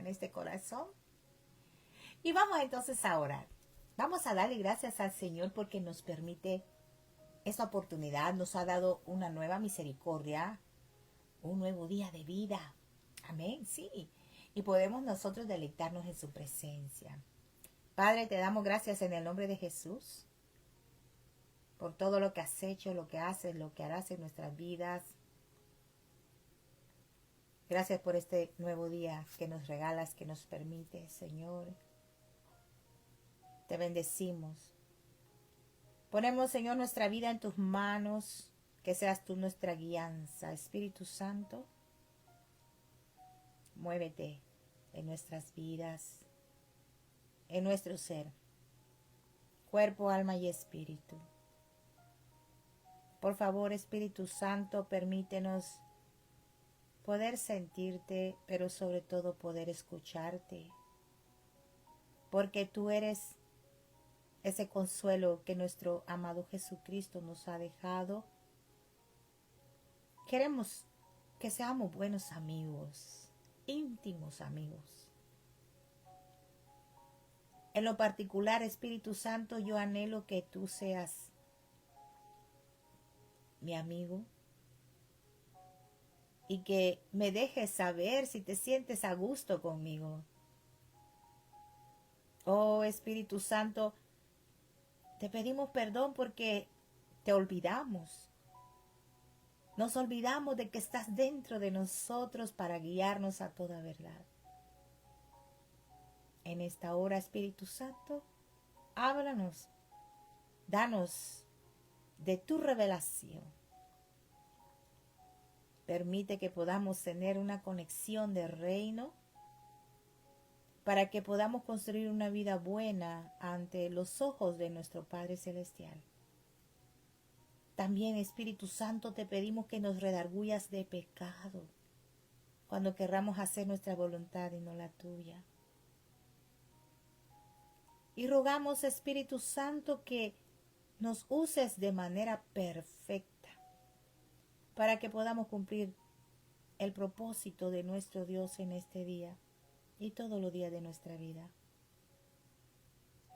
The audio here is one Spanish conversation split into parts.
este corazón. Y vamos entonces a orar. Vamos a darle gracias al Señor porque nos permite esta oportunidad, nos ha dado una nueva misericordia, un nuevo día de vida. Amén, sí. Y podemos nosotros deleitarnos en su presencia. Padre, te damos gracias en el nombre de Jesús por todo lo que has hecho, lo que haces, lo que harás en nuestras vidas. Gracias por este nuevo día que nos regalas, que nos permite, Señor. Te bendecimos. Ponemos, Señor, nuestra vida en tus manos, que seas tú nuestra guianza. Espíritu Santo, muévete en nuestras vidas, en nuestro ser, cuerpo, alma y espíritu. Por favor, Espíritu Santo, permítenos poder sentirte, pero sobre todo poder escucharte, porque tú eres ese consuelo que nuestro amado Jesucristo nos ha dejado. Queremos que seamos buenos amigos, íntimos amigos. En lo particular, Espíritu Santo, yo anhelo que tú seas mi amigo y que me dejes saber si te sientes a gusto conmigo. Oh Espíritu Santo, te pedimos perdón porque te olvidamos. Nos olvidamos de que estás dentro de nosotros para guiarnos a toda verdad. En esta hora, Espíritu Santo, háblanos, danos de tu revelación. Permite que podamos tener una conexión de reino para que podamos construir una vida buena ante los ojos de nuestro Padre Celestial. También, Espíritu Santo, te pedimos que nos redarguyas de pecado cuando querramos hacer nuestra voluntad y no la tuya. Y rogamos, Espíritu Santo, que nos uses de manera perfecta para que podamos cumplir el propósito de nuestro Dios en este día y todos los días de nuestra vida.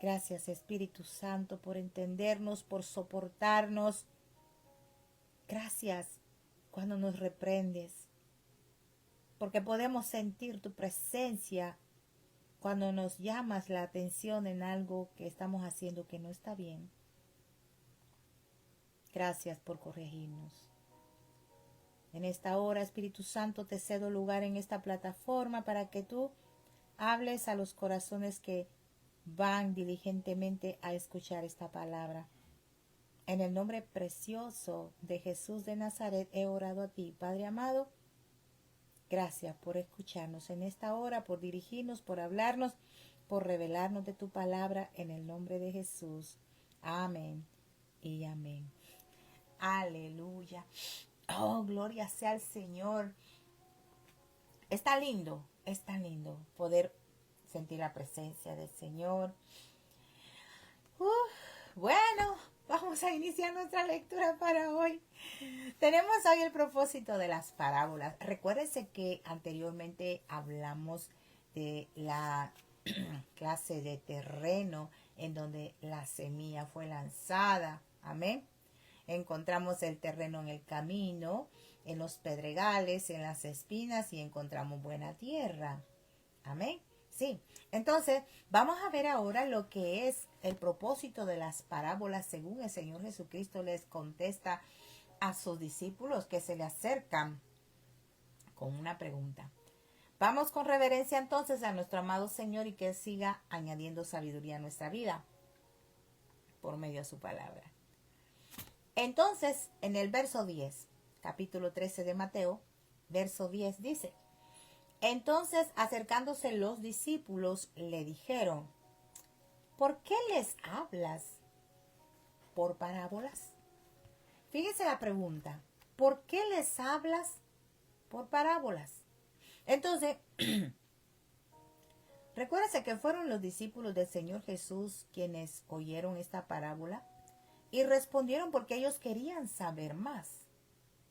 Gracias, Espíritu Santo, por entendernos, por soportarnos. Gracias cuando nos reprendes, porque podemos sentir tu presencia cuando nos llamas la atención en algo que estamos haciendo que no está bien. Gracias por corregirnos. En esta hora, Espíritu Santo, te cedo lugar en esta plataforma para que tú hables a los corazones que van diligentemente a escuchar esta palabra. En el nombre precioso de Jesús de Nazaret he orado a ti, Padre amado. Gracias por escucharnos en esta hora, por dirigirnos, por hablarnos, por revelarnos de tu palabra en el nombre de Jesús. Amén y amén. Aleluya. Oh, gloria sea al Señor. Es tan lindo poder sentir la presencia del Señor. Bueno, vamos a iniciar nuestra lectura para hoy. Tenemos hoy el propósito de las parábolas. Recuérdense que anteriormente hablamos de la clase de terreno en donde la semilla fue lanzada. Amén. Encontramos el terreno en el camino, en los pedregales, en las espinas y encontramos buena tierra. Amén. Sí, entonces vamos a ver ahora lo que es el propósito de las parábolas según el Señor Jesucristo les contesta a sus discípulos que se le acercan con una pregunta. Vamos con reverencia entonces a nuestro amado Señor y que Él siga añadiendo sabiduría a nuestra vida por medio de su palabra. Entonces, en el verso 10, capítulo 13 de Mateo, verso 10 dice: Entonces, acercándose los discípulos, le dijeron: ¿Por qué les hablas por parábolas? Fíjense la pregunta: ¿por qué les hablas por parábolas? Entonces, recuérdense que fueron los discípulos del Señor Jesús quienes oyeron esta parábola y respondieron porque ellos querían saber más.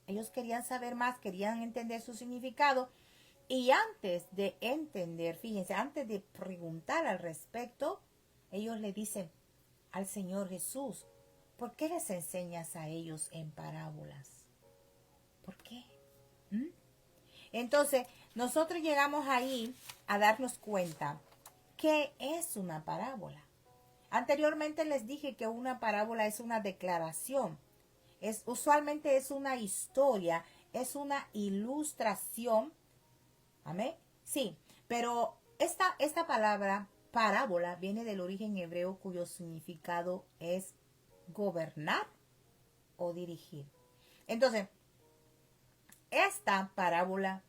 Ellos querían saber más, querían entender su significado. Y antes de entender, fíjense, antes de preguntar al respecto, ellos le dicen al Señor Jesús, ¿por qué les enseñas a ellos en parábolas? ¿Por qué? ¿Mm? Entonces, nosotros llegamos ahí a darnos cuenta qué es una parábola. Anteriormente les dije que una parábola es una declaración. Usualmente es una historia, es una ilustración. ¿Amén? Sí, pero esta palabra parábola viene del origen hebreo cuyo significado es gobernar o dirigir. Entonces, esta parábola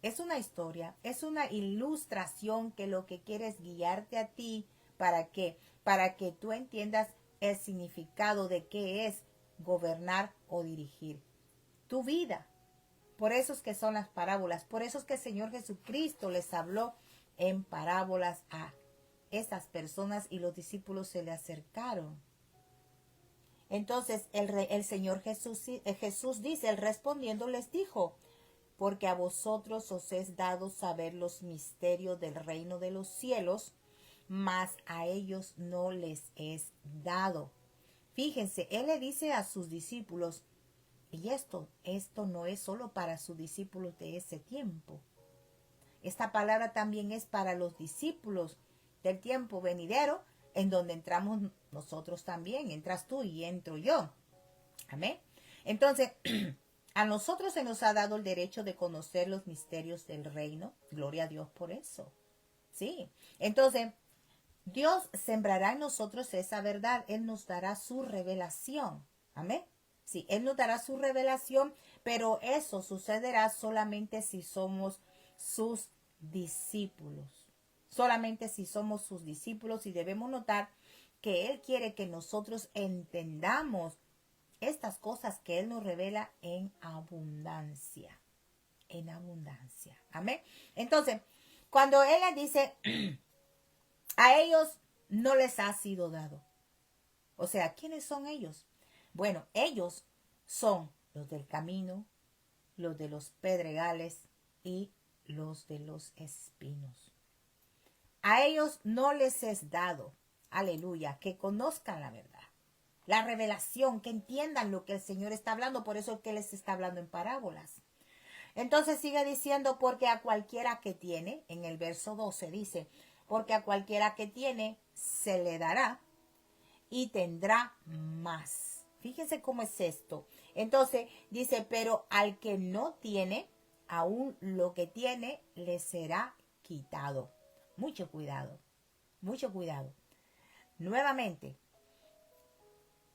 es una historia, es una ilustración que lo que quiere es guiarte a ti. ¿Para qué? Para que tú entiendas el significado de qué es gobernar o dirigir tu vida. Por eso es que son las parábolas. Por eso es que el Señor Jesucristo les habló en parábolas a esas personas y los discípulos se le acercaron. Entonces el Señor Jesús dice, él respondiendo les dijo, porque a vosotros os es dado saber los misterios del reino de los cielos, mas a ellos no les es dado. Fíjense, él le dice a sus discípulos, y esto no es solo para sus discípulos de ese tiempo. Esta palabra también es para los discípulos del tiempo venidero, en donde entramos nosotros también. Entras tú y entro yo. Amén. Entonces, a nosotros se nos ha dado el derecho de conocer los misterios del reino. Gloria a Dios por eso. Sí. Entonces, Dios sembrará en nosotros esa verdad. Él nos dará su revelación. Amén. Sí, Él nos dará su revelación, pero eso sucederá solamente si somos sus discípulos. Solamente si somos sus discípulos, y debemos notar que Él quiere que nosotros entendamos estas cosas que Él nos revela en abundancia. En abundancia. Amén. Entonces, cuando Él les dice, a ellos no les ha sido dado. O sea, ¿quiénes son ellos? Bueno, ellos son los del camino, los de los pedregales y los de los espinos. A ellos no les es dado, aleluya, que conozcan la verdad, la revelación, que entiendan lo que el Señor está hablando. Por eso es que les está hablando en parábolas. Entonces sigue diciendo, porque a cualquiera que tiene, en el verso 12 dice, porque a cualquiera que tiene se le dará y tendrá más. Fíjense cómo es esto. Entonces dice, pero al que no tiene, aún lo que tiene le será quitado. Mucho cuidado, mucho cuidado. Nuevamente,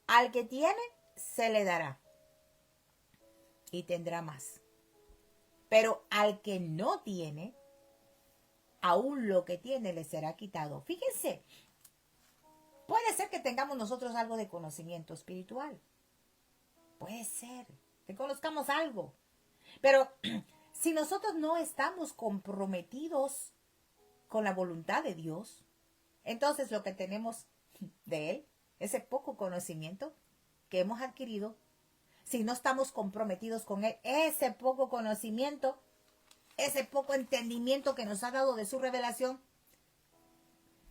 al que tiene se le dará y tendrá más. Pero al que no tiene, aún lo que tiene le será quitado. Fíjense, puede ser que tengamos nosotros algo de conocimiento espiritual. Puede ser que conozcamos algo. Pero si nosotros no estamos comprometidos con la voluntad de Dios, entonces lo que tenemos de Él, ese poco conocimiento que hemos adquirido, si no estamos comprometidos con Él, ese poco conocimiento, ese poco entendimiento que nos ha dado de su revelación,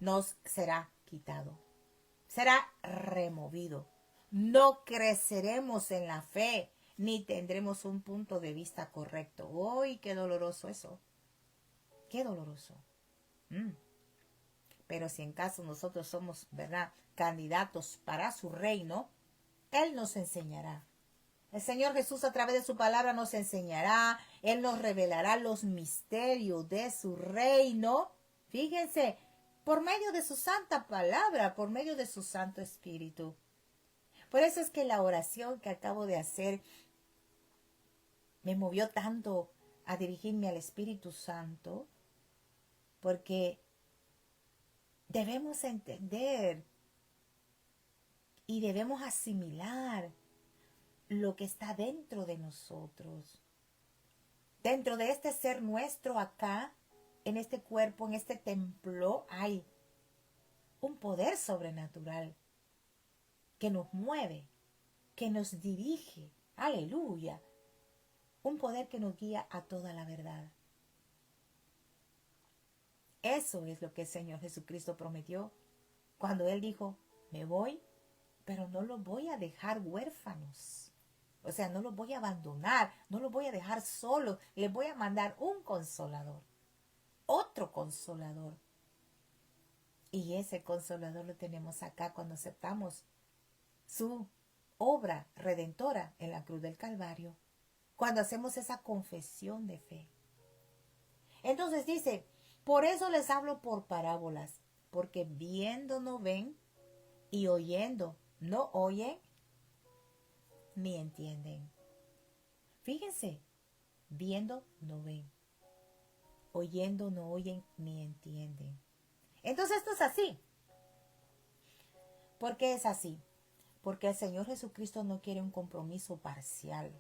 nos será quitado, será removido. No creceremos en la fe, ni tendremos un punto de vista correcto. ¡Uy, qué doloroso eso! ¡Qué doloroso! Pero si en caso nosotros somos, ¿verdad?, candidatos para su reino, Él nos enseñará. El Señor Jesús a través de su palabra nos enseñará. Él nos revelará los misterios de su reino. Fíjense, por medio de su santa palabra, por medio de su Santo Espíritu. Por eso es que la oración que acabo de hacer me movió tanto a dirigirme al Espíritu Santo, porque debemos entender y debemos asimilar lo que está dentro de nosotros. Dentro de este ser nuestro acá, en este cuerpo, en este templo, hay un poder sobrenatural que nos mueve, que nos dirige. Aleluya. Un poder que nos guía a toda la verdad. Eso es lo que el Señor Jesucristo prometió cuando Él dijo, me voy, pero no los voy a dejar huérfanos. O sea, no los voy a abandonar, no los voy a dejar solos. Les voy a mandar un consolador, otro consolador. Y ese consolador lo tenemos acá cuando aceptamos su obra redentora en la cruz del Calvario. Cuando hacemos esa confesión de fe. Entonces dice, por eso les hablo por parábolas, porque viendo no ven y oyendo no oyen ni entienden. Fíjense, viendo no ven, oyendo no oyen ni entienden. Entonces esto es así. ¿Por qué es así? Porque el Señor Jesucristo no quiere un compromiso parcial.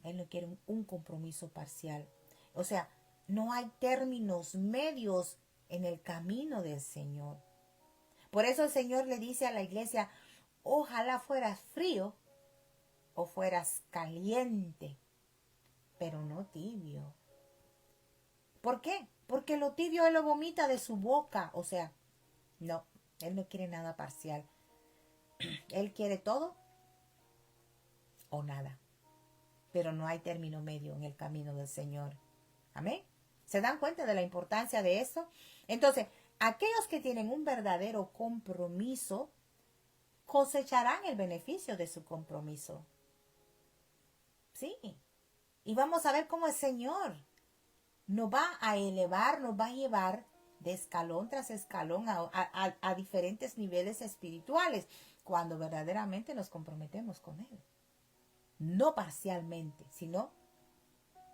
Él no quiere un compromiso parcial. O sea, no hay términos medios en el camino del Señor. Por eso el Señor le dice a la iglesia, ojalá fueras frío o fueras caliente, pero no tibio. ¿Por qué? Porque lo tibio Él lo vomita de su boca. O sea, no, Él no quiere nada parcial. Él quiere todo o nada. Pero no hay término medio en el camino del Señor. Amén. ¿Se dan cuenta de la importancia de eso? Entonces, aquellos que tienen un verdadero compromiso cosecharán el beneficio de su compromiso. Sí. Y vamos a ver cómo el Señor nos va a elevar, nos va a llevar de escalón tras escalón a diferentes niveles espirituales cuando verdaderamente nos comprometemos con Él. No parcialmente, sino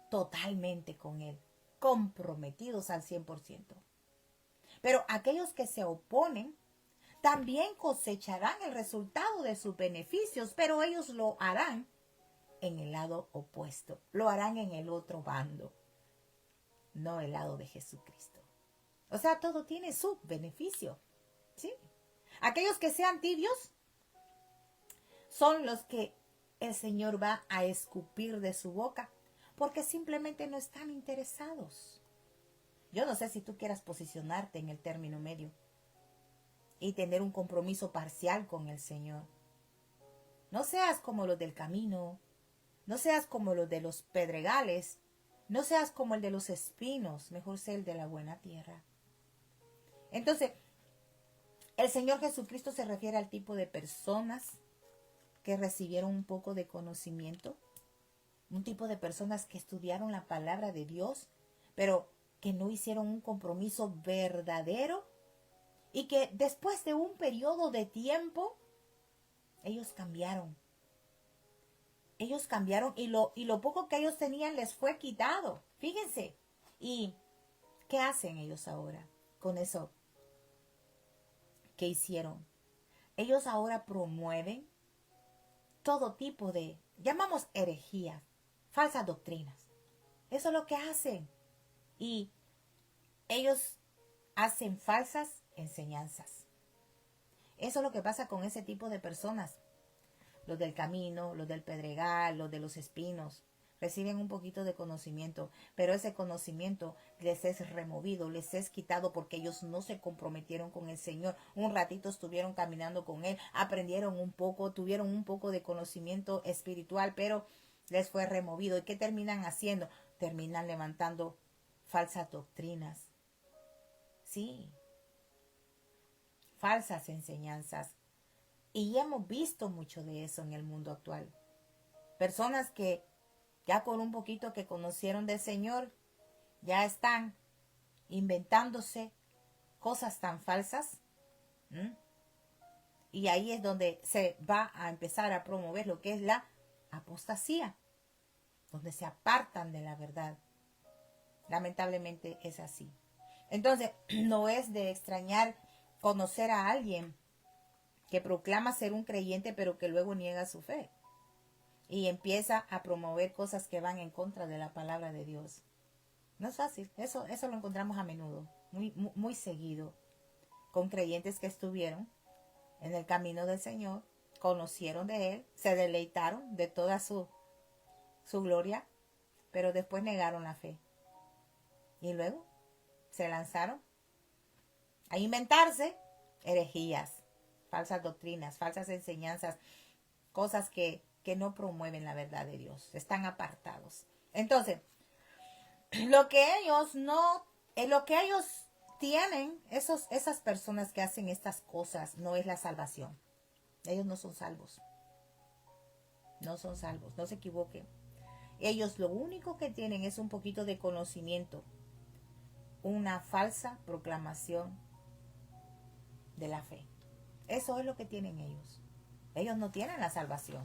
totalmente con Él, comprometidos al 100%. Pero aquellos que se oponen también cosecharán el resultado de sus beneficios, pero ellos lo harán en el lado opuesto, lo harán en el otro bando, no el lado de Jesucristo. O sea, todo tiene su beneficio, ¿sí? Aquellos que sean tibios son los que el Señor va a escupir de su boca, porque simplemente no están interesados. Yo no sé si tú quieras posicionarte en el término medio y tener un compromiso parcial con el Señor. No seas como los del camino, no seas como los de los pedregales, no seas como el de los espinos, mejor sea el de la buena tierra. Entonces, el Señor Jesucristo se refiere al tipo de personas que recibieron un poco de conocimiento, un tipo de personas que estudiaron la palabra de Dios, pero que no hicieron un compromiso verdadero y que después de un periodo de tiempo, ellos cambiaron. Ellos cambiaron y lo poco que ellos tenían les fue quitado. Fíjense. ¿Y qué hacen ellos ahora con eso que hicieron? Ellos ahora promueven todo tipo de, llamamos herejías, falsas doctrinas. Eso es lo que hacen. Y ellos hacen falsas enseñanzas. Eso es lo que pasa con ese tipo de personas. Los del camino, los del pedregal, los de los espinos. Reciben un poquito de conocimiento, pero ese conocimiento les es removido, les es quitado porque ellos no se comprometieron con el Señor. Un ratito estuvieron caminando con Él, aprendieron un poco, tuvieron un poco de conocimiento espiritual, pero les fue removido. ¿Y qué terminan haciendo? Terminan levantando falsas doctrinas. Sí, falsas enseñanzas. Y hemos visto mucho de eso en el mundo actual. Personas que ya con un poquito que conocieron del Señor, ya están inventándose cosas tan falsas. Y ahí es donde se va a empezar a promover lo que es la apostasía, donde se apartan de la verdad. Lamentablemente es así. Entonces, no es de extrañar conocer a alguien que proclama ser un creyente, pero que luego niega su fe. Y empieza a promover cosas que van en contra de la palabra de Dios. No es fácil. Eso lo encontramos a menudo, muy seguido, con creyentes que estuvieron en el camino del Señor, conocieron de Él, se deleitaron de toda su gloria, pero después negaron la fe. Y luego se lanzaron a inventarse herejías, falsas doctrinas, falsas enseñanzas, cosas que no promueven la verdad de Dios, están apartados. Entonces, lo que ellos tienen, esas personas que hacen estas cosas, no es la salvación. Ellos no son salvos. No son salvos, no se equivoquen. Ellos lo único que tienen es un poquito de conocimiento, una falsa proclamación de la fe. Eso es lo que tienen ellos. Ellos no tienen la salvación.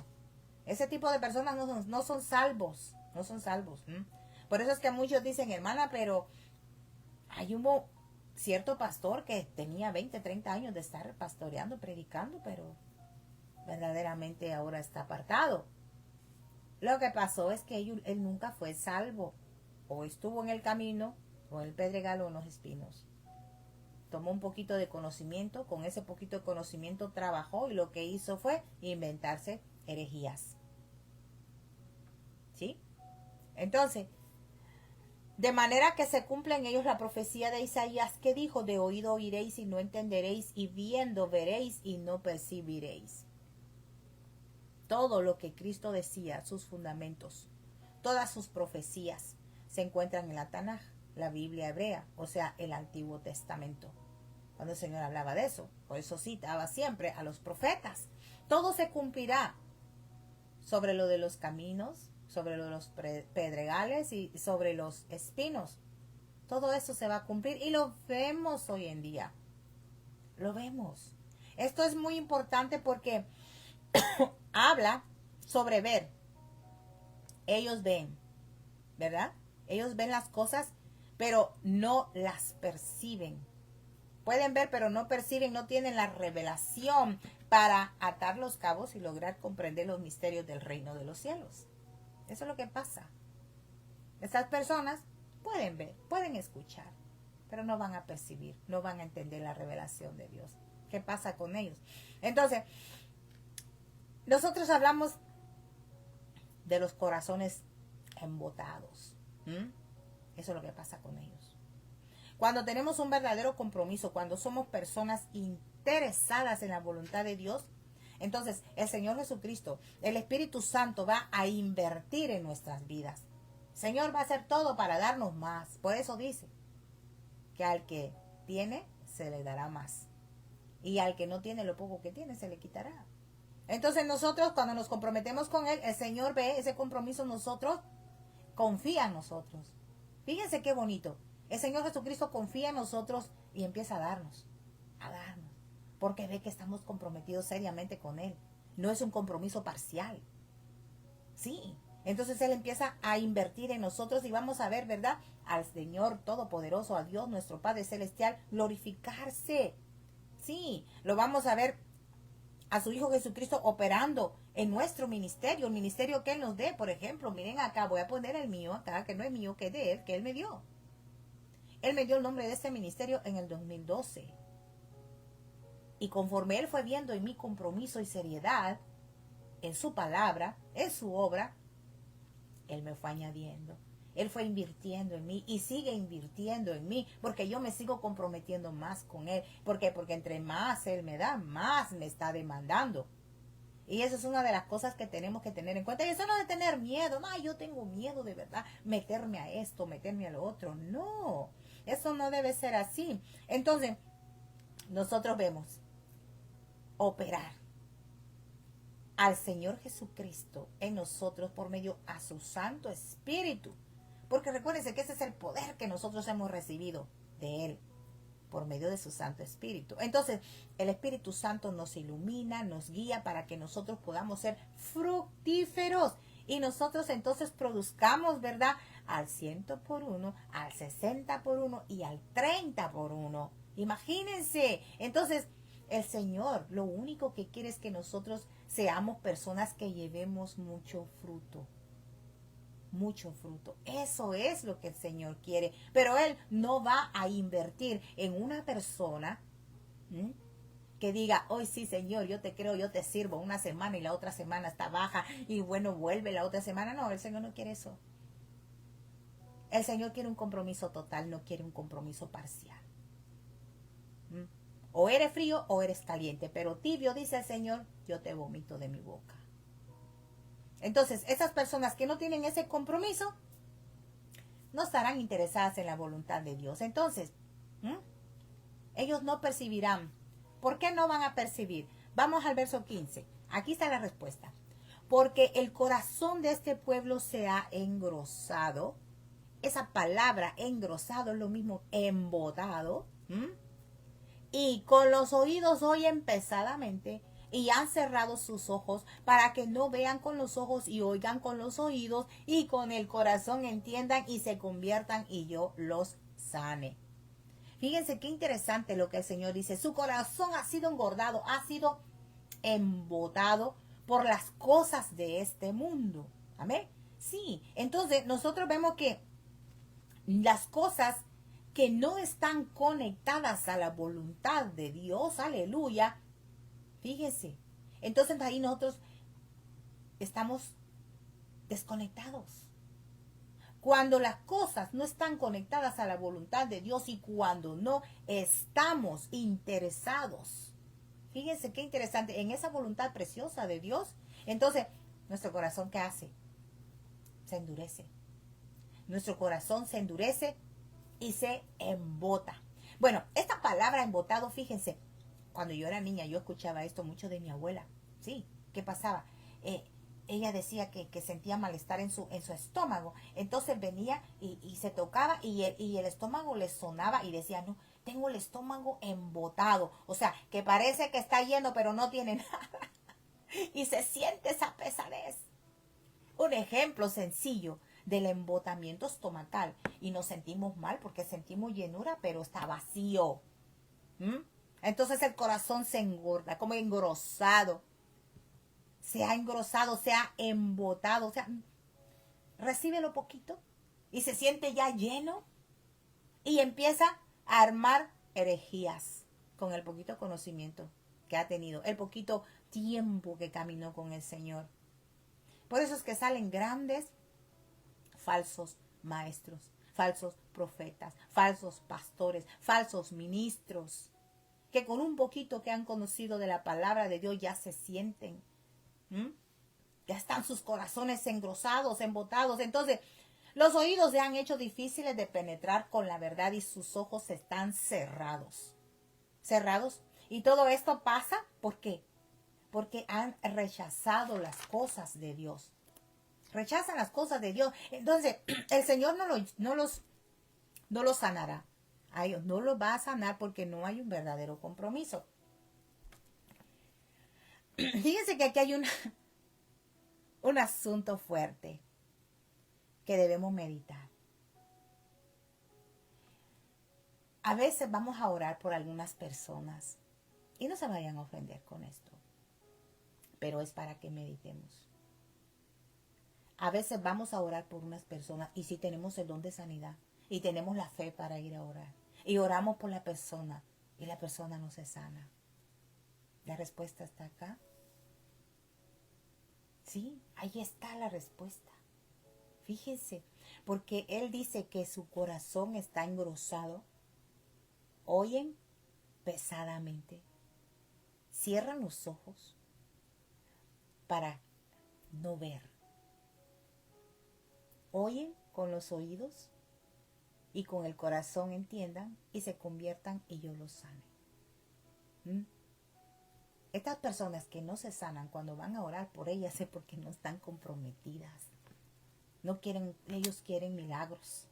Ese tipo de personas no son salvos. No son salvos. Por eso es que muchos dicen, hermana, pero hay un cierto pastor que tenía 20, 30 años de estar pastoreando, predicando, pero verdaderamente ahora está apartado. Lo que pasó es que él nunca fue salvo. O estuvo en el camino, o en el pedregal, o en los espinos. Tomó un poquito de conocimiento, con ese poquito de conocimiento trabajó y lo que hizo fue inventarse herejías. ¿Sí? Entonces, de manera que se cumple en ellos la profecía de Isaías que dijo, de oído oiréis y no entenderéis, y viendo veréis y no percibiréis. Todo lo que Cristo decía, sus fundamentos, todas sus profecías, se encuentran en la Tanaj, la Biblia hebrea, o sea, el Antiguo Testamento. Cuando el Señor hablaba de eso, por eso citaba siempre a los profetas. Todo se cumplirá sobre lo de los caminos, sobre lo de los pedregales y sobre los espinos. Todo eso se va a cumplir y lo vemos hoy en día. Lo vemos. Esto es muy importante porque habla sobre ver. Ellos ven, ¿verdad? Ellos ven las cosas, pero no las perciben. Pueden ver, pero no perciben, no tienen la revelación para atar los cabos y lograr comprender los misterios del reino de los cielos. Eso es lo que pasa. Estas personas pueden ver, pueden escuchar, pero no van a percibir, no van a entender la revelación de Dios. ¿Qué pasa con ellos? Entonces, nosotros hablamos de los corazones embotados. Eso es lo que pasa con ellos. Cuando tenemos un verdadero compromiso, cuando somos personas interesadas en la voluntad de Dios, entonces el Señor Jesucristo, el Espíritu Santo va a invertir en nuestras vidas. El Señor va a hacer todo para darnos más. Por eso dice que al que tiene se le dará más. Y al que no tiene lo poco que tiene se le quitará. Entonces nosotros cuando nos comprometemos con Él, el Señor ve ese compromiso en nosotros, confía en nosotros. Fíjense qué bonito. El Señor Jesucristo confía en nosotros y empieza a darnos, porque ve que estamos comprometidos seriamente con Él. No es un compromiso parcial. Sí, entonces Él empieza a invertir en nosotros y vamos a ver, ¿verdad? Al Señor Todopoderoso, a Dios nuestro Padre Celestial, glorificarse. Sí, lo vamos a ver a su Hijo Jesucristo operando en nuestro ministerio, el ministerio que Él nos dé. Por ejemplo, miren acá, voy a poner el mío acá, que no es mío, que es de Él, que Él me dio. Él me dio el nombre de este ministerio en el 2012. Y conforme Él fue viendo en mi compromiso y seriedad, en su palabra, en su obra, Él me fue añadiendo. Él fue invirtiendo en mí y sigue invirtiendo en mí, porque yo me sigo comprometiendo más con Él. ¿Por qué? Porque entre más Él me da, más me está demandando. Y eso es una de las cosas que tenemos que tener en cuenta. Y eso no de tener miedo. No, yo tengo miedo de verdad meterme a esto, meterme a lo otro. No, eso no debe ser así. Entonces, nosotros vemos operar al Señor Jesucristo en nosotros por medio a su Santo Espíritu. Porque recuérdense que ese es el poder que nosotros hemos recibido de Él, por medio de su Santo Espíritu. Entonces, el Espíritu Santo nos ilumina, nos guía para que nosotros podamos ser fructíferos. Y nosotros entonces produzcamos, ¿verdad? Al 100 por 1, al 60 por 1 y al 30 por 1. Imagínense. Entonces, el Señor lo único que quiere es que nosotros seamos personas que llevemos mucho fruto. Mucho fruto. Eso es lo que el Señor quiere. Pero Él no va a invertir en una persona que diga, hoy sí, Señor, yo te creo, yo te sirvo una semana y la otra semana está baja y bueno, vuelve la otra semana. No, el Señor no quiere eso. El Señor quiere un compromiso total, no quiere un compromiso parcial. ¿Mm? O eres frío o eres caliente, pero tibio, dice el Señor, yo te vomito de mi boca. Entonces, esas personas que no tienen ese compromiso no estarán interesadas en la voluntad de Dios. Entonces, ¿mm? ellos no percibirán. ¿Por qué no van a percibir? Vamos al verso 15. Aquí está la respuesta. Porque el corazón de este pueblo se ha engrosado. Esa palabra engrosado es lo mismo embotado. Y con los oídos oyen pesadamente y han cerrado sus ojos para que no vean con los ojos y oigan con los oídos y con el corazón entiendan y se conviertan y yo los sane. Fíjense qué interesante lo que el Señor dice. Su corazón ha sido engordado, ha sido embotado por las cosas de este mundo. Amén. Sí, entonces nosotros vemos que las cosas que no están conectadas a la voluntad de Dios, aleluya, fíjese, entonces ahí nosotros estamos desconectados. Cuando las cosas no están conectadas a la voluntad de Dios y cuando no estamos interesados, fíjense qué interesante, en esa voluntad preciosa de Dios, entonces nuestro corazón, ¿qué hace? Se endurece. Nuestro corazón se endurece y se embota. Bueno, esta palabra embotado, fíjense, cuando yo era niña yo escuchaba esto mucho de mi abuela. Sí, ¿qué pasaba? Ella decía que sentía malestar en su estómago. Entonces venía y se tocaba y el estómago le sonaba y decía, no, tengo el estómago embotado. O sea, que parece que está lleno pero no tiene nada. Y se siente esa pesadez. Un ejemplo sencillo del embotamiento estomacal. Y nos sentimos mal porque sentimos llenura pero está vacío. Entonces el corazón se engorda, como engrosado. Se ha engrosado, se ha embotado, o sea, recibe lo poquito y se siente ya lleno y empieza a armar herejías con el poquito conocimiento que ha tenido, el poquito tiempo que caminó con el Señor. Por eso es que salen grandes falsos maestros, falsos profetas, falsos pastores, falsos ministros, que con un poquito que han conocido de la palabra de Dios ya se sienten. Ya están sus corazones engrosados, embotados. Entonces, los oídos se han hecho difíciles de penetrar con la verdad y sus ojos están cerrados. Cerrados. Y todo esto pasa, ¿por qué? Porque han rechazado las cosas de Dios. Rechazan las cosas de Dios. Entonces, el Señor no los sanará. A ellos no los va a sanar porque no hay un verdadero compromiso. Fíjense que aquí hay un asunto fuerte que debemos meditar. A veces vamos a orar por algunas personas y no se vayan a ofender con esto, pero es para que meditemos. A veces vamos a orar por unas personas y si tenemos el don de sanidad y tenemos la fe para ir a orar y oramos por la persona y la persona no se sana. La respuesta está acá. Sí, ahí está la respuesta. Fíjense, porque Él dice que su corazón está engrosado. Oyen pesadamente. Cierran los ojos para no ver. Oyen con los oídos y con el corazón entiendan y se conviertan y yo los sane. Estas personas que no se sanan cuando van a orar por ellas es porque no están comprometidas. No quieren, ellos quieren milagros.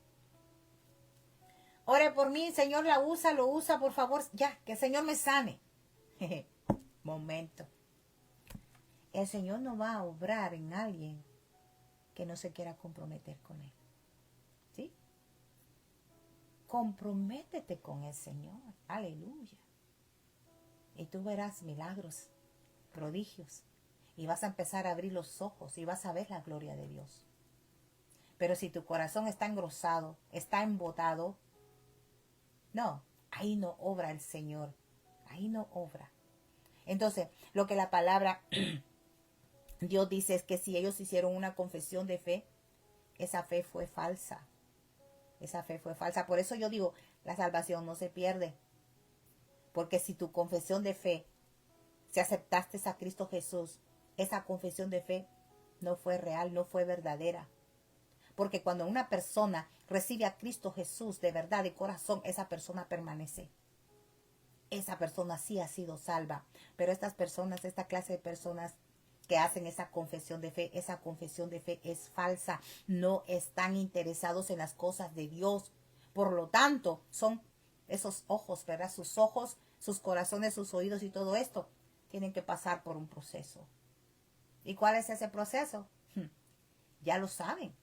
Ore por mí, Señor, lo usa, por favor, ya, que el Señor me sane. Momento. El Señor no va a obrar en alguien que no se quiera comprometer con Él. ¿Sí? Comprométete con el Señor. Aleluya. Y tú verás milagros, prodigios. Y vas a empezar a abrir los ojos y vas a ver la gloria de Dios. Pero si tu corazón está engrosado, está embotado, no, ahí no obra el Señor. Ahí no obra. Entonces, lo que la palabra Dios dice es que si ellos hicieron una confesión de fe, esa fe fue falsa. esa fe fue falsa. Por eso yo digo, la salvación no se pierde. Porque si tu confesión de fe, si aceptaste a Cristo Jesús, esa confesión de fe no fue real, no fue verdadera. Porque cuando una persona recibe a Cristo Jesús de verdad, de corazón, esa persona permanece. Esa persona sí ha sido salva. Pero estas personas, esta clase de personas que hacen esa confesión de fe es falsa. No están interesados en las cosas de Dios. Por lo tanto, son esos ojos, ¿verdad? Sus ojos, sus corazones, sus oídos y todo esto tienen que pasar por un proceso. ¿Y cuál es ese proceso? Ya lo saben.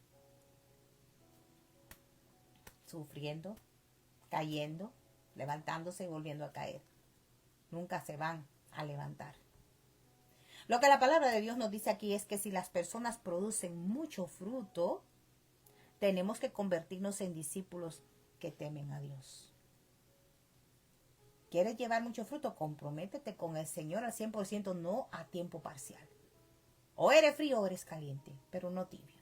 Sufriendo, cayendo, levantándose y volviendo a caer. Nunca se van a levantar. Lo que la palabra de Dios nos dice aquí es que si las personas producen mucho fruto, tenemos que convertirnos en discípulos que temen a Dios. ¿Quieres llevar mucho fruto? Comprométete con el Señor al 100%, no a tiempo parcial. O eres frío o eres caliente, pero no tibio.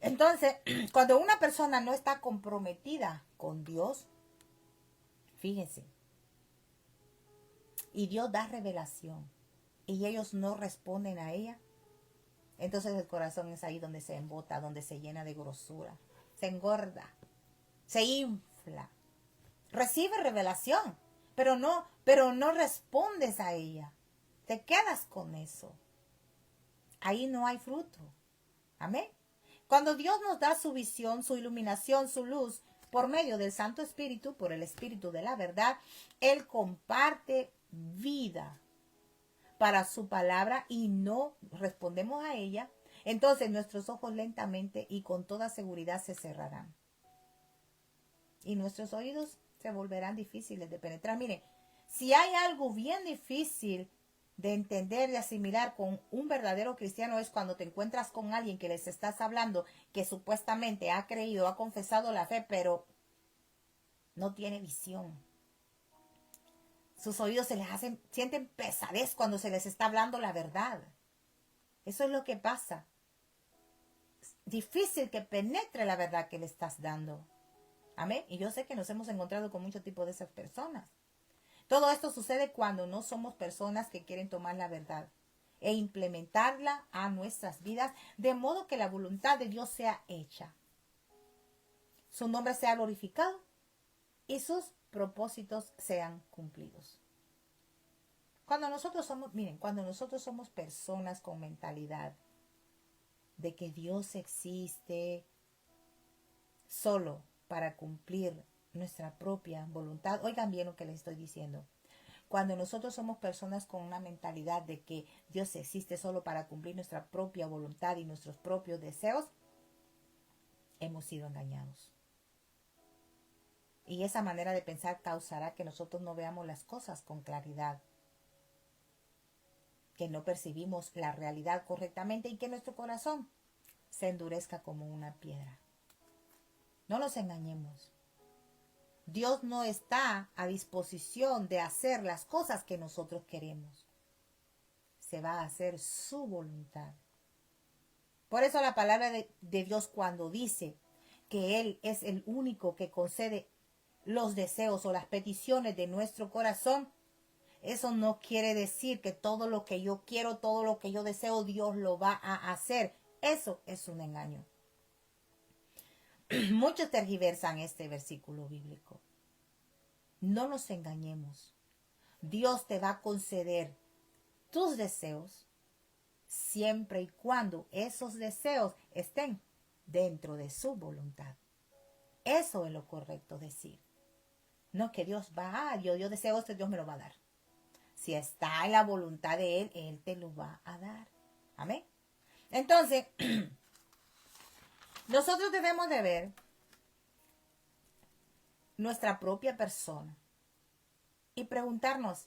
Entonces, cuando una persona no está comprometida con Dios, fíjense, y Dios da revelación, y ellos no responden a ella, entonces el corazón es ahí donde se embota, donde se llena de grosura, se engorda, se infla. Recibe revelación, pero no respondes a ella. Te quedas con eso. Ahí no hay fruto. Amén. Cuando Dios nos da su visión, su iluminación, su luz, por medio del Santo Espíritu, por el Espíritu de la verdad, Él comparte vida para su palabra y no respondemos a ella, entonces nuestros ojos lentamente y con toda seguridad se cerrarán. Y nuestros oídos se volverán difíciles de penetrar. Miren, si hay algo bien difícil de entender y asimilar con un verdadero cristiano es cuando te encuentras con alguien que les estás hablando que supuestamente ha creído, ha confesado la fe, pero no tiene visión. Sus oídos se les sienten pesadez cuando se les está hablando la verdad. Eso es lo que pasa. Es difícil que penetre la verdad que le estás dando. Amén. Y yo sé que nos hemos encontrado con muchos tipos de esas personas. Todo esto sucede cuando no somos personas que quieren tomar la verdad e implementarla a nuestras vidas de modo que la voluntad de Dios sea hecha. Su nombre sea glorificado y sus propósitos sean cumplidos. Cuando nosotros somos personas con mentalidad de que Dios existe solo para cumplir nuestra propia voluntad. Oigan bien lo que les estoy diciendo. Cuando nosotros somos personas con una mentalidad de que Dios existe solo para cumplir nuestra propia voluntad y nuestros propios deseos, hemos sido engañados. Y esa manera de pensar causará que nosotros no veamos las cosas con claridad, que no percibimos la realidad correctamente y que nuestro corazón se endurezca como una piedra. No nos engañemos. Dios no está a disposición de hacer las cosas que nosotros queremos. Se va a hacer su voluntad. Por eso la palabra de Dios cuando dice que Él es el único que concede los deseos o las peticiones de nuestro corazón, eso no quiere decir que todo lo que yo quiero, todo lo que yo deseo, Dios lo va a hacer. Eso es un engaño. Muchos tergiversan este versículo bíblico. No nos engañemos. Dios te va a conceder tus deseos siempre y cuando esos deseos estén dentro de su voluntad. Eso es lo correcto decir. No que Dios va, yo deseo esto, Dios me lo va a dar. Si está en la voluntad de Él, Él te lo va a dar. Amén. Entonces, nosotros debemos de ver nuestra propia persona y preguntarnos,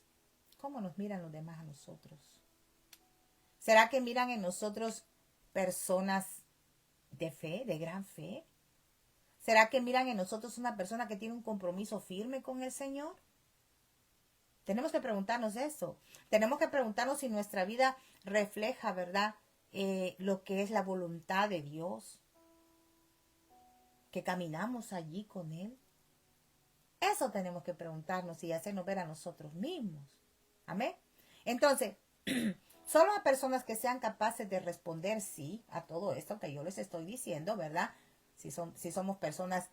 ¿cómo nos miran los demás a nosotros? ¿Será que miran en nosotros personas de fe, de gran fe? ¿Será que miran en nosotros una persona que tiene un compromiso firme con el Señor? Tenemos que preguntarnos eso. Tenemos que preguntarnos si nuestra vida refleja, ¿verdad? Lo que es la voluntad de Dios. que caminamos allí con Él? Eso tenemos que preguntarnos y hacernos ver a nosotros mismos. Amén. Entonces, solo a personas que sean capaces de responder sí a todo esto que yo les estoy diciendo, ¿verdad? Si somos personas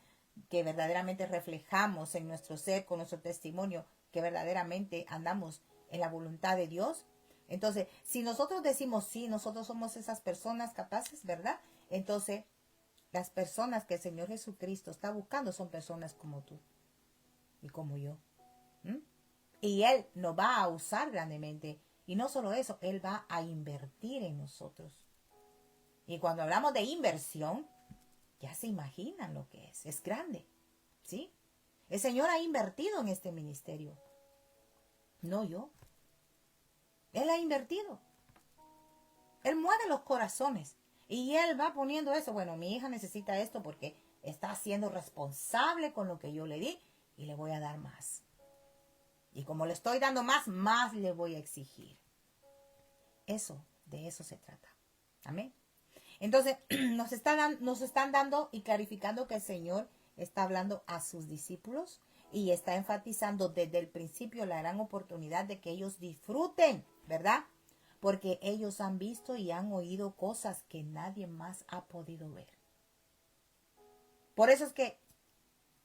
que verdaderamente reflejamos en nuestro ser, con nuestro testimonio, que verdaderamente andamos en la voluntad de Dios. Entonces, si nosotros decimos sí, nosotros somos esas personas capaces, ¿verdad? Entonces, las personas que el Señor Jesucristo está buscando son personas como tú y como yo. ¿Mm? Y Él nos va a usar grandemente. Y no solo eso, Él va a invertir en nosotros. Y cuando hablamos de inversión, ya se imaginan lo que es. Es grande. ¿Sí? El Señor ha invertido en este ministerio. No yo. Él ha invertido. Él mueve los corazones. Y Él va poniendo eso. Bueno, mi hija necesita esto porque está siendo responsable con lo que yo le di. Y le voy a dar más. Y como le estoy dando más, más le voy a exigir. De eso se trata. Amén. Entonces, nos están dando y clarificando que el Señor está hablando a sus discípulos y está enfatizando desde el principio la gran oportunidad de que ellos disfruten, ¿verdad? Porque ellos han visto y han oído cosas que nadie más ha podido ver. Por eso es que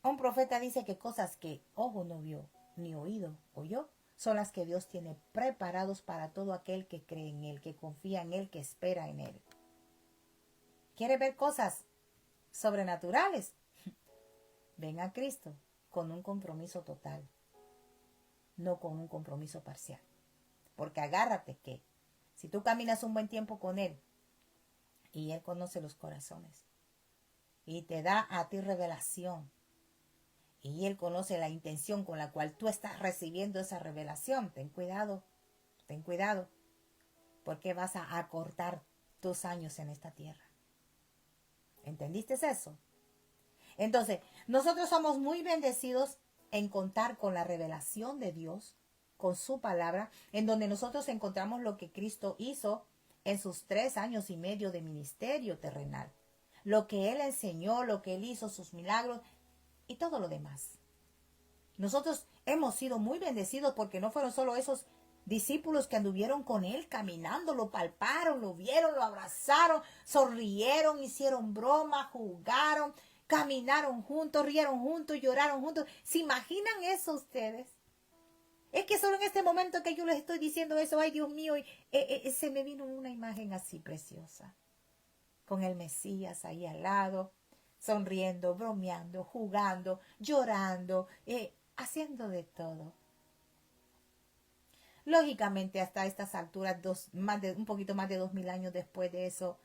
un profeta dice que cosas que ojo no vio, ni oído oyó, son las que Dios tiene preparados para todo aquel que cree en Él, que confía en Él, que espera en Él. ¿Quiere ver cosas sobrenaturales? Ven a Cristo con un compromiso total, no con un compromiso parcial. Porque agárrate que si tú caminas un buen tiempo con Él y Él conoce los corazones y te da a ti revelación y Él conoce la intención con la cual tú estás recibiendo esa revelación, ten cuidado, porque vas a acortar tus años en esta tierra. ¿Entendiste eso? Entonces, nosotros somos muy bendecidos en contar con la revelación de Dios, con su palabra, en donde nosotros encontramos lo que Cristo hizo en sus 3 años y medio de ministerio terrenal. Lo que Él enseñó, lo que Él hizo, sus milagros y todo lo demás. Nosotros hemos sido muy bendecidos porque no fueron solo esos discípulos que anduvieron con Él caminando, lo palparon, lo vieron, lo abrazaron, sonrieron, hicieron bromas, jugaron, caminaron juntos, rieron juntos, lloraron juntos. ¿Se imaginan eso ustedes? Es que solo en este momento que yo les estoy diciendo eso, ay Dios mío, se me vino una imagen así preciosa, con el Mesías ahí al lado, sonriendo, bromeando, jugando, llorando, haciendo de todo. Lógicamente, hasta estas alturas, un poquito más de 2000 años después de eso,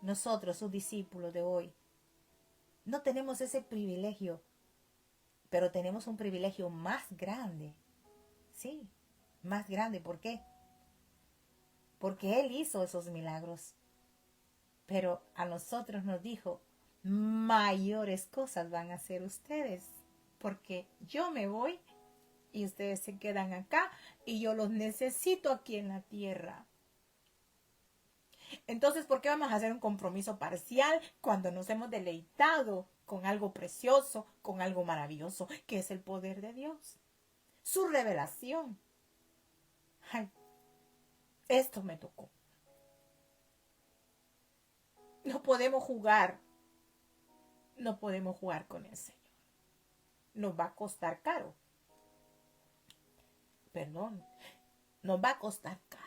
nosotros, sus discípulos de hoy, no tenemos ese privilegio, pero tenemos un privilegio más grande. Sí, más grande. ¿Por qué? Porque Él hizo esos milagros. Pero a nosotros nos dijo, mayores cosas van a hacer ustedes, porque yo me voy y ustedes se quedan acá y yo los necesito aquí en la tierra. Entonces, ¿por qué vamos a hacer un compromiso parcial cuando nos hemos deleitado con algo precioso, con algo maravilloso, que es el poder de Dios? Su revelación. Ay, esto me tocó. No podemos jugar. No podemos jugar con el Señor. Nos va a costar caro. Perdón. Nos va a costar caro.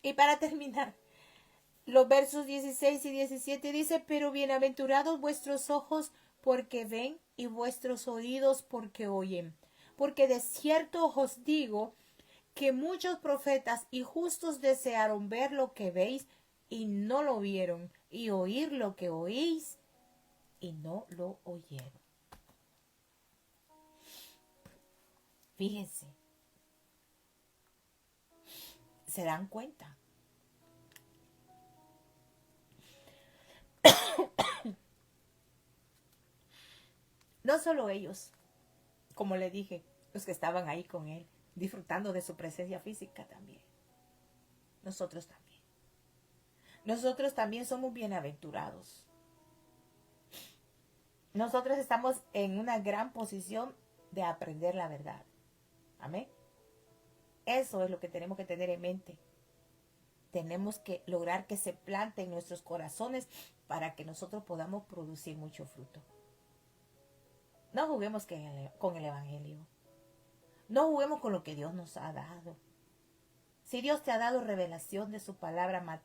Y para terminar, los versos 16 y 17 dice, pero bienaventurados vuestros ojos porque ven y vuestros oídos porque oyen. Porque de cierto os digo que muchos profetas y justos desearon ver lo que veis y no lo vieron, y oír lo que oís y no lo oyeron. Fíjense, ¿se dan cuenta? No solo ellos, como le dije, los que estaban ahí con él, disfrutando de su presencia física también. Nosotros también. nosotros también somos bienaventurados. Nosotros estamos en una gran posición de aprender la verdad. Amén. Eso es lo que tenemos que tener en mente. Tenemos que lograr que se plante en nuestros corazones para que nosotros podamos producir mucho fruto. No juguemos con el Evangelio. No juguemos con lo que Dios nos ha dado. Si Dios te ha dado revelación de su palabra,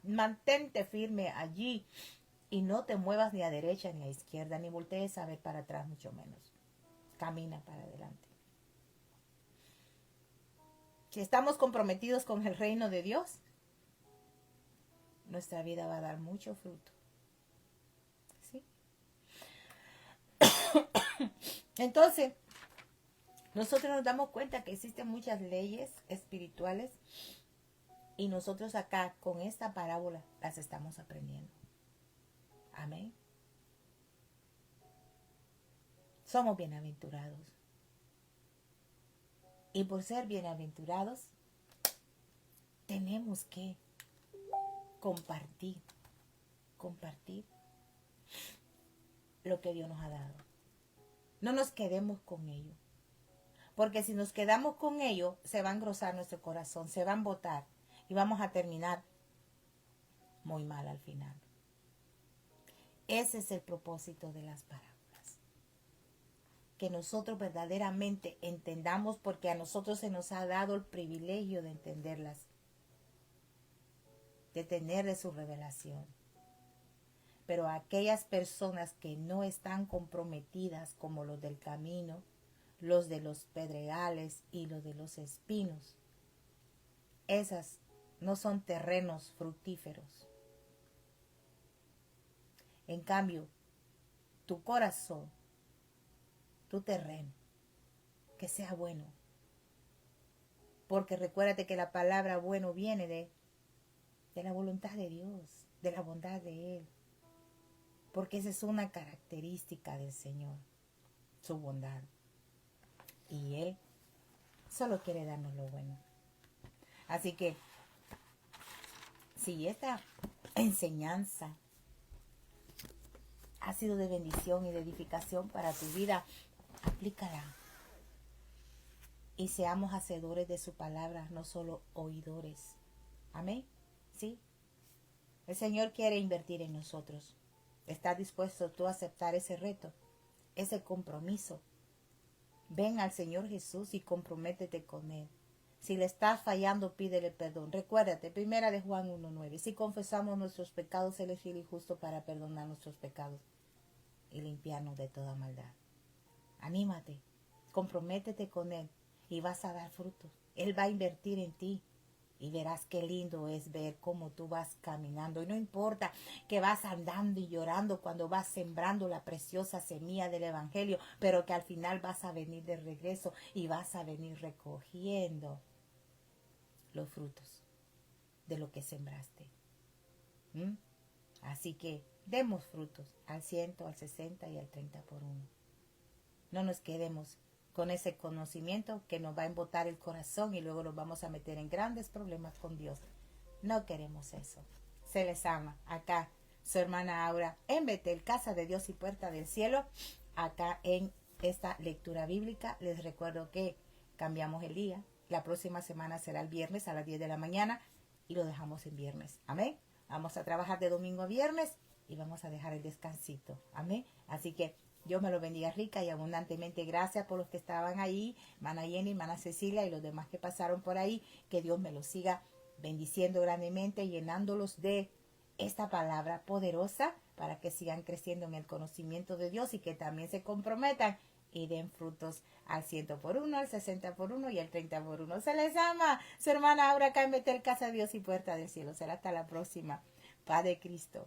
mantente firme allí y no te muevas ni a derecha ni a izquierda, ni voltees a ver para atrás, mucho menos. Camina para adelante. Si estamos comprometidos con el reino de Dios, nuestra vida va a dar mucho fruto. ¿Sí? Entonces, nosotros nos damos cuenta que existen muchas leyes espirituales y nosotros acá con esta parábola las estamos aprendiendo. Amén. Somos bienaventurados. Y por ser bienaventurados, tenemos que compartir lo que Dios nos ha dado. No nos quedemos con ello. Porque si nos quedamos con ello, se va a engrosar nuestro corazón, se va a embotar y vamos a terminar muy mal al final. Ese es el propósito de las parábolas. Que nosotros verdaderamente entendamos, porque a nosotros se nos ha dado el privilegio de entenderlas, de tener de su revelación. Pero a aquellas personas que no están comprometidas, como los del camino, los de los pedregales y los de los espinos, esas no son terrenos fructíferos. En cambio, tu corazón, tu terreno, que sea bueno. Porque recuérdate que la palabra bueno viene de la voluntad de Dios, de la bondad de Él. Porque esa es una característica del Señor, su bondad. Y Él solo quiere darnos lo bueno. Así que, si esta enseñanza ha sido de bendición y de edificación para tu vida, aplícala. Y seamos hacedores de su palabra, no solo oidores. Amén. ¿Sí? El Señor quiere invertir en nosotros. ¿Estás dispuesto tú a aceptar ese reto, ese compromiso? Ven al Señor Jesús y comprométete con Él. Si le estás fallando, pídele perdón. Recuérdate, 1 de Juan 1:9. Si confesamos nuestros pecados, Él es fiel y justo para perdonar nuestros pecados y limpiarnos de toda maldad. Anímate, comprométete con Él y vas a dar frutos. Él va a invertir en ti. Y verás qué lindo es ver cómo tú vas caminando. Y no importa que vas andando y llorando cuando vas sembrando la preciosa semilla del Evangelio, pero que al final vas a venir de regreso y vas a venir recogiendo los frutos de lo que sembraste. Así que demos frutos al 100, al 60 y al 30 por uno. No nos quedemos con ese conocimiento que nos va a embotar el corazón y luego nos vamos a meter en grandes problemas con Dios. No queremos eso. Se les ama. Acá, su hermana Aura, en Betel, Casa de Dios y Puerta del Cielo. Acá en esta lectura bíblica, les recuerdo que cambiamos el día. La próxima semana será el viernes a las 10 de la mañana y lo dejamos en viernes. Amén. Vamos a trabajar de domingo a viernes y vamos a dejar el descansito. Amén. Así que Dios me lo bendiga rica y abundantemente. Gracias por los que estaban ahí, hermana Jenny, hermana Cecilia y los demás que pasaron por ahí. Que Dios me los siga bendiciendo grandemente, llenándolos de esta palabra poderosa para que sigan creciendo en el conocimiento de Dios y que también se comprometan y den frutos al 100 por 1, al 60 por 1 y al 30 por 1. Se les ama. Su hermana Aura acá en Betel, Casa de Dios y Puerta del Cielo. Será hasta la próxima. Paz de Cristo.